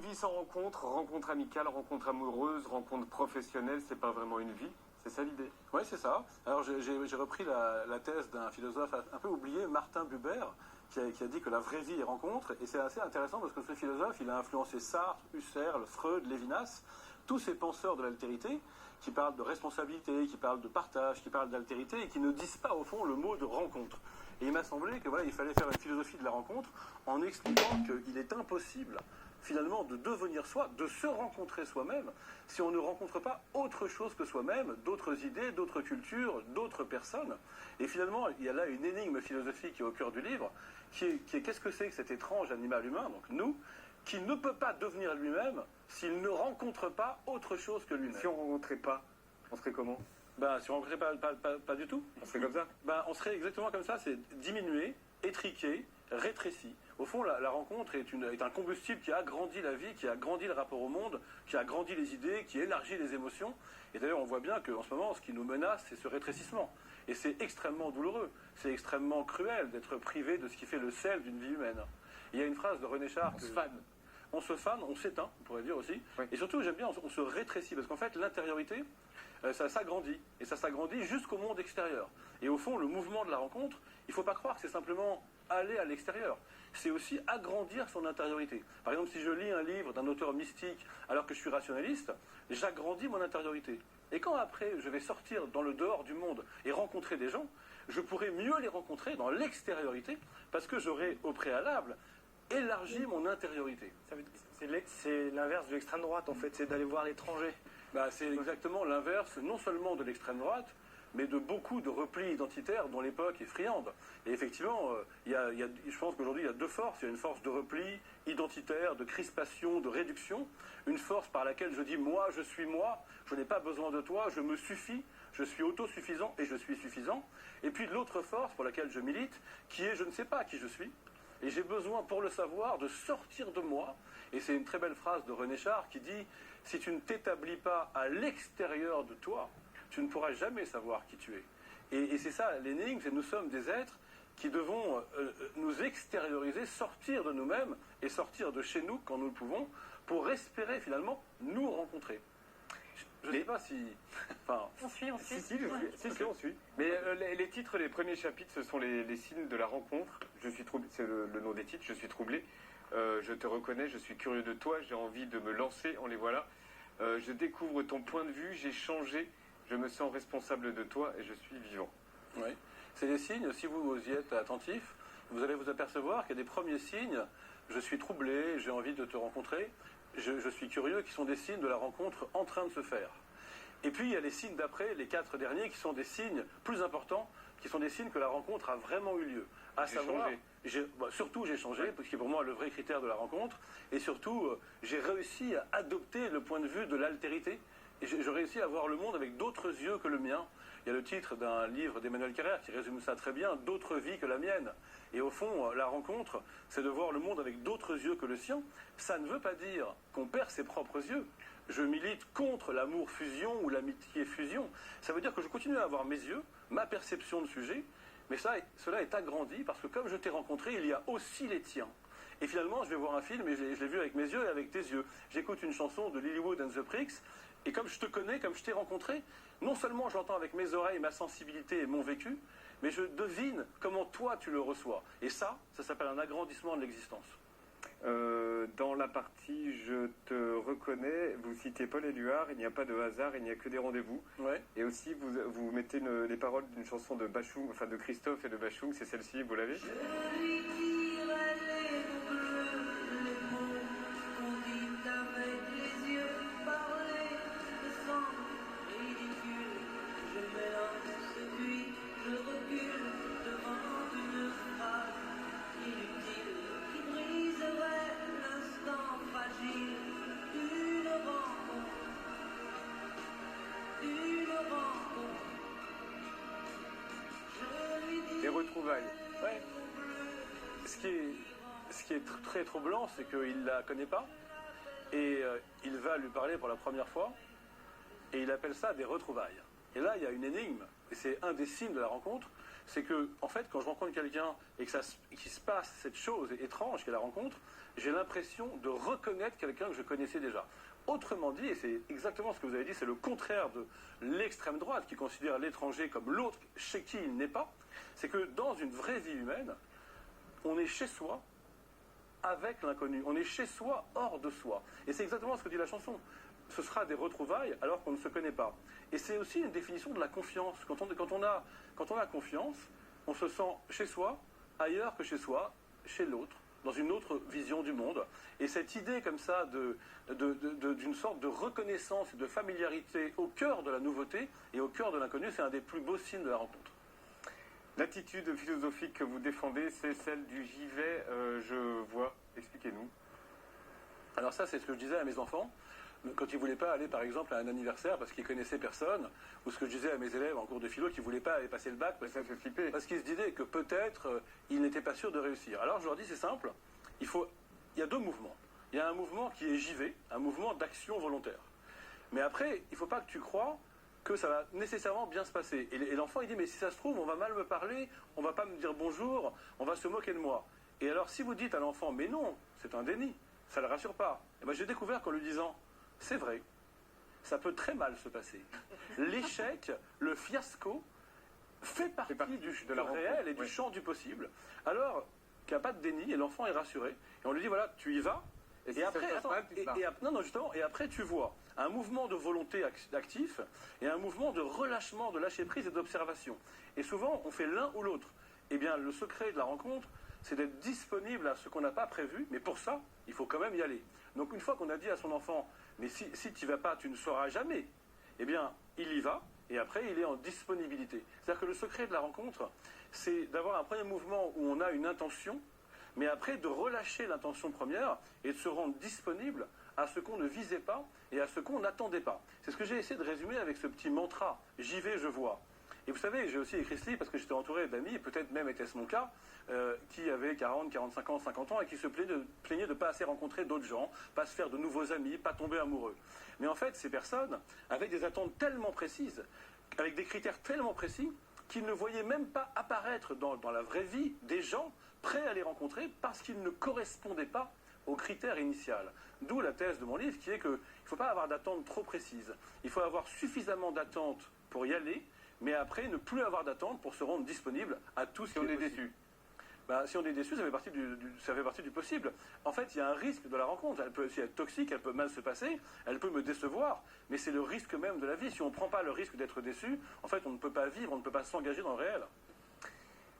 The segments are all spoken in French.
vie sans rencontre, rencontre amicale, rencontre amoureuse, rencontre professionnelle, c'est pas vraiment une vie. C'est ça l'idée. Oui, c'est ça. Alors j'ai repris la thèse d'un philosophe un peu oublié, Martin Buber, qui a dit que la vraie vie est rencontre. Et c'est assez intéressant parce que ce philosophe, il a influencé Sartre, Husserl, Freud, Lévinas, tous ces penseurs de l'altérité qui parlent de responsabilité, qui parlent de partage, qui parlent d'altérité et qui ne disent pas au fond le mot de rencontre. Et il m'a semblé que voilà, il fallait faire une philosophie de la rencontre en expliquant qu'il est impossible finalement de devenir soi, de se rencontrer soi-même, si on ne rencontre pas autre chose que soi-même, d'autres idées, d'autres cultures, d'autres personnes. Et finalement, il y a là une énigme philosophique qui est au cœur du livre, qui est qu'est-ce que c'est que cet étrange animal humain, donc nous, qui ne peut pas devenir lui-même s'il ne rencontre pas autre chose que lui-même. Si on rencontrait pas, on serait comment? Si on ne rencontrait pas du tout, on serait comme ça. On serait exactement comme ça, c'est diminué, étriqué, rétréci. Au fond, la rencontre est un combustible qui agrandit la vie, qui agrandit le rapport au monde, qui agrandit les idées, qui élargit les émotions. Et d'ailleurs, on voit bien qu'en ce moment, ce qui nous menace, c'est ce rétrécissement. Et c'est extrêmement douloureux, c'est extrêmement cruel d'être privé de ce qui fait le sel d'une vie humaine. Il y a une phrase de René Char... On se fane, on s'éteint, on pourrait dire aussi. Oui. Et surtout, j'aime bien, on se rétrécit, parce qu'en fait, l'intériorité, ça s'agrandit. Et ça s'agrandit jusqu'au monde extérieur. Et au fond, le mouvement de la rencontre, il ne faut pas croire que c'est simplement aller à l'extérieur. C'est aussi agrandir son intériorité. Par exemple, si je lis un livre d'un auteur mystique alors que je suis rationaliste, j'agrandis mon intériorité. Et quand après, je vais sortir dans le dehors du monde et rencontrer des gens, je pourrai mieux les rencontrer dans l'extériorité, parce que j'aurai au préalable élargi mon intériorité. C'est l'inverse de l'extrême droite, en fait, c'est d'aller voir l'étranger. C'est exactement l'inverse, non seulement de l'extrême droite, mais de beaucoup de replis identitaires dont l'époque est friande. Et effectivement, je pense qu'aujourd'hui, il y a deux forces. Il y a une force de repli identitaire, de crispation, de réduction. Une force par laquelle je dis, moi, je n'ai pas besoin de toi, je me suffis, je suis autosuffisant et je suis suffisant. Et puis l'autre force pour laquelle je milite, qui est, je ne sais pas qui je suis. Et j'ai besoin, pour le savoir, de sortir de moi. Et c'est une très belle phrase de René Char qui dit « Si tu ne t'établis pas à l'extérieur de toi, tu ne pourras jamais savoir qui tu es. » Et c'est ça, l'énigme, c'est que nous sommes des êtres qui devons nous extérioriser, sortir de nous-mêmes et sortir de chez nous quand nous le pouvons, pour espérer finalement nous rencontrer. Je ne sais pas si... On suit. Si, on suit. Mais les titres des premiers chapitres, ce sont les signes de la rencontre. Je suis troublé, c'est le nom des titres, je suis troublé. Je te reconnais, je suis curieux de toi, j'ai envie de me lancer, en les voilà. Je découvre ton point de vue, j'ai changé, je me sens responsable de toi et je suis vivant. Oui, c'est des signes, si vous y êtes attentif, vous allez vous apercevoir qu'il y a des premiers signes, je suis troublé, j'ai envie de te rencontrer, je suis curieux, qui sont des signes de la rencontre en train de se faire. Et puis il y a les signes d'après, les 4 derniers, qui sont des signes plus importants, qui sont des signes que la rencontre a vraiment eu lieu. À savoir, surtout j'ai changé, parce que pour moi le vrai critère de la rencontre, et surtout j'ai réussi à adopter le point de vue de l'altérité, et j'ai réussi à voir le monde avec d'autres yeux que le mien. Il y a le titre d'un livre d'Emmanuel Carrère qui résume ça très bien, d'autres vies que la mienne. Et au fond, la rencontre, c'est de voir le monde avec d'autres yeux que le sien. Ça ne veut pas dire qu'on perd ses propres yeux. Je milite contre l'amour fusion ou l'amitié fusion. Ça veut dire que je continue à avoir mes yeux, ma perception de sujet, mais cela est agrandi parce que comme je t'ai rencontré, il y a aussi les tiens. Et finalement, je vais voir un film et je l'ai vu avec mes yeux et avec tes yeux. J'écoute une chanson de Lilywood and the Pricks, et comme je te connais, comme je t'ai rencontré, non seulement j'entends avec mes oreilles ma sensibilité et mon vécu, mais je devine comment toi tu le reçois. Et ça s'appelle un agrandissement de l'existence. Dans la partie « Je te reconnais », vous citez Paul Éluard, il n'y a pas de hasard, il n'y a que des rendez-vous. Ouais. Et aussi, vous mettez les paroles d'une chanson de Bachung, enfin de Christophe et de Bachung, c'est celle-ci, vous l'avez? Les retrouvailles. Ouais. Ce qui est très troublant, c'est qu'il ne la connaît pas, et il va lui parler pour la première fois, et il appelle ça des retrouvailles. Et là, il y a une énigme, et c'est un des signes de la rencontre, c'est que, en fait, quand je rencontre quelqu'un et qu'il se passe cette chose étrange qu'est la rencontre, j'ai l'impression de reconnaître quelqu'un que je connaissais déjà. Autrement dit, et c'est exactement ce que vous avez dit, c'est le contraire de l'extrême droite qui considère l'étranger comme l'autre chez qui il n'est pas, c'est que dans une vraie vie humaine, on est chez soi avec l'inconnu, on est chez soi hors de soi. Et c'est exactement ce que dit la chanson. Ce sera des retrouvailles alors qu'on ne se connaît pas. Et c'est aussi une définition de la confiance. Quand on a confiance, on se sent chez soi, ailleurs que chez soi, chez l'autre, dans une autre vision du monde. Et cette idée comme ça d'une sorte de reconnaissance et de familiarité au cœur de la nouveauté et au cœur de l'inconnu, c'est un des plus beaux signes de la rencontre. L'attitude philosophique que vous défendez, c'est celle du j'y vais, je vois. Expliquez-nous. Alors ça, c'est ce que je disais à mes enfants. Quand ils ne voulaient pas aller, par exemple, à un anniversaire parce qu'ils ne connaissaient personne, ou ce que je disais à mes élèves en cours de philo qui ne voulaient pas aller passer le bac parce qu'ils se disaient que peut-être ils n'étaient pas sûrs de réussir. Alors je leur dis, c'est simple, il y a deux mouvements. Il y a un mouvement qui est j'y vais, un mouvement d'action volontaire. Mais après, il ne faut pas que tu crois que ça va nécessairement bien se passer. Et l'enfant, il dit, mais si ça se trouve, on va mal me parler, on ne va pas me dire bonjour, on va se moquer de moi. Et alors, si vous dites à l'enfant, mais non, c'est un déni, ça ne le rassure pas. Et ben, j'ai découvert qu'en lui disant, c'est vrai, ça peut très mal se passer. L'échec, le fiasco, fait partie de la réel et du champ du possible. Alors qu'il n'y a pas de déni et l'enfant est rassuré. Et on lui dit, voilà, tu y vas. Et après, tu vois un mouvement de volonté actif et un mouvement de relâchement, de lâcher prise et d'observation. Et souvent, on fait l'un ou l'autre. Eh bien, le secret de la rencontre, c'est d'être disponible à ce qu'on n'a pas prévu, mais pour ça, il faut quand même y aller. Donc, une fois qu'on a dit à son enfant, mais si tu n'y vas pas, tu ne sauras jamais, eh bien, il y va, et après, il est en disponibilité. C'est-à-dire que le secret de la rencontre, c'est d'avoir un premier mouvement où on a une intention, mais après de relâcher l'intention première et de se rendre disponible à ce qu'on ne visait pas et à ce qu'on n'attendait pas. C'est ce que j'ai essayé de résumer avec ce petit mantra « J'y vais, je vois ». Et vous savez, j'ai aussi écrit ce livre parce que j'étais entouré d'amis, et peut-être même était-ce mon cas, qui avaient 40, 45 ans, 50 ans et qui se plaignaient de ne pas assez rencontrer d'autres gens, pas se faire de nouveaux amis, pas tomber amoureux. Mais en fait, ces personnes avaient des attentes tellement précises, avec des critères tellement précis, qu'ils ne voyaient même pas apparaître dans la vraie vie des gens prêts à les rencontrer parce qu'ils ne correspondaient pas aux critères initiaux. D'où la thèse de mon livre qui est qu'il ne faut pas avoir d'attentes trop précises. Il faut avoir suffisamment d'attentes pour y aller, mais après ne plus avoir d'attentes pour se rendre disponible à tout ce qui est déçu. Si on est déçu, ça fait partie du possible. En fait, il y a un risque de la rencontre. Elle peut aussi être toxique, elle peut mal se passer, elle peut me décevoir, mais c'est le risque même de la vie. Si on ne prend pas le risque d'être déçu, en fait, on ne peut pas vivre, on ne peut pas s'engager dans le réel.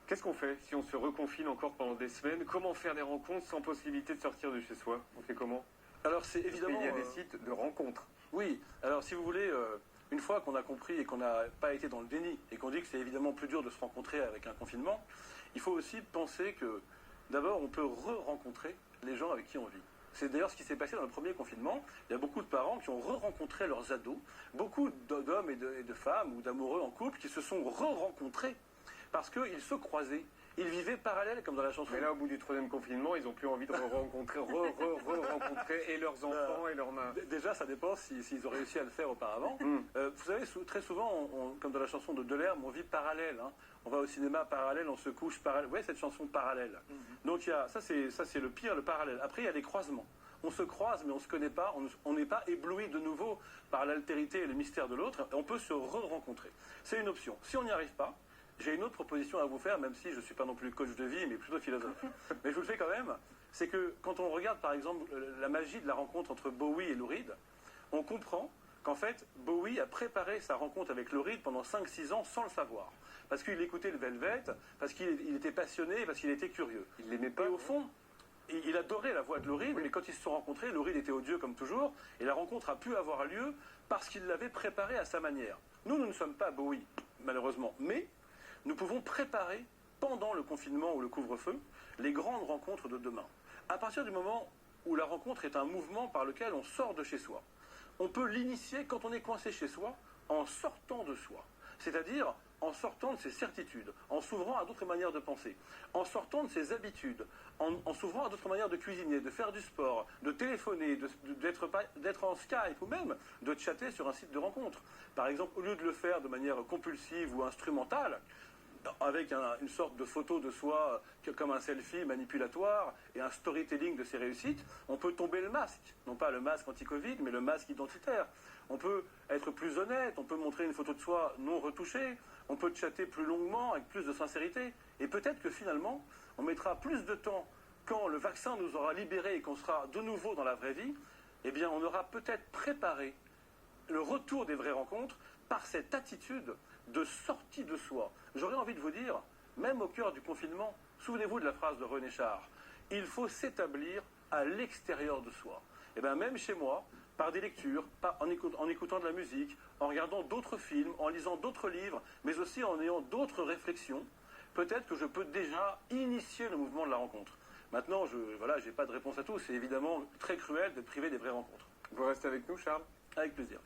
Qu'est-ce qu'on fait si on se reconfine encore pendant des semaines? Comment faire des rencontres sans possibilité de sortir de chez soi? On fait comment? Alors, c'est évidemment... Il y a des sites de rencontres. Oui, alors si vous voulez... Une fois qu'on a compris et qu'on n'a pas été dans le déni et qu'on dit que c'est évidemment plus dur de se rencontrer avec un confinement, il faut aussi penser que d'abord on peut re-rencontrer les gens avec qui on vit. C'est d'ailleurs ce qui s'est passé dans le premier confinement. Il y a beaucoup de parents qui ont re-rencontré leurs ados, beaucoup d'hommes et de femmes ou d'amoureux en couple qui se sont re-rencontrés parce qu'ils se croisaient. Ils vivaient parallèles comme dans la chanson. Mais là, au bout du troisième confinement, ils n'ont plus envie de rencontrer et leurs enfants et leurs mains. Déjà, ça dépend s'ils ont réussi à le faire auparavant. Vous savez, très souvent, comme dans la chanson de Delerme, on vit parallèle. Hein. On va au cinéma parallèle, on se couche parallèle. Vous voyez cette chanson parallèle. Donc ça c'est le pire, le parallèle. Après, il y a les croisements. On se croise, mais on ne se connaît pas. On n'est pas ébloui de nouveau par l'altérité et le mystère de l'autre. On peut se re-rencontrer. C'est une option. Si on n'y arrive pas, j'ai une autre proposition à vous faire, même si je ne suis pas non plus coach de vie, mais plutôt philosophe. Mais je vous le fais quand même. C'est que quand on regarde, par exemple, la magie de la rencontre entre Bowie et Lou Reed, on comprend qu'en fait, Bowie a préparé sa rencontre avec Lou Reed pendant 5-6 ans sans le savoir. Parce qu'il écoutait le Velvet, parce qu'il était passionné, parce qu'il était curieux. Il l'aimait pas. Et au fond, il adorait la voix de Lou Reed, mais quand ils se sont rencontrés, Lou Reed était odieux comme toujours, et la rencontre a pu avoir lieu parce qu'il l'avait préparée à sa manière. Nous ne sommes pas Bowie, malheureusement, mais nous pouvons préparer, pendant le confinement ou le couvre-feu, les grandes rencontres de demain. À partir du moment où la rencontre est un mouvement par lequel on sort de chez soi, on peut l'initier quand on est coincé chez soi, en sortant de soi. C'est-à-dire en sortant de ses certitudes, en s'ouvrant à d'autres manières de penser, en sortant de ses habitudes, en s'ouvrant à d'autres manières de cuisiner, de faire du sport, de téléphoner, d'être en Skype ou même de chatter sur un site de rencontre. Par exemple, au lieu de le faire de manière compulsive ou instrumentale, avec une sorte de photo de soi comme un selfie manipulatoire et un storytelling de ses réussites, on peut tomber le masque. Non pas le masque anti-Covid, mais le masque identitaire. On peut être plus honnête, on peut montrer une photo de soi non retouchée, on peut chatter plus longuement, avec plus de sincérité. Et peut-être que finalement, on mettra plus de temps quand le vaccin nous aura libérés et qu'on sera de nouveau dans la vraie vie, eh bien on aura peut-être préparé le retour des vraies rencontres par cette attitude de sortie de soi. J'aurais envie de vous dire, même au cœur du confinement, souvenez-vous de la phrase de René Char, il faut s'établir à l'extérieur de soi. Et bien même chez moi, par des lectures, en écoutant de la musique, en regardant d'autres films, en lisant d'autres livres, mais aussi en ayant d'autres réflexions, peut-être que je peux déjà initier le mouvement de la rencontre. Maintenant, je n'ai pas de réponse à tout, c'est évidemment très cruel d'être privé des vraies rencontres. Vous restez avec nous, Charles ? Avec plaisir.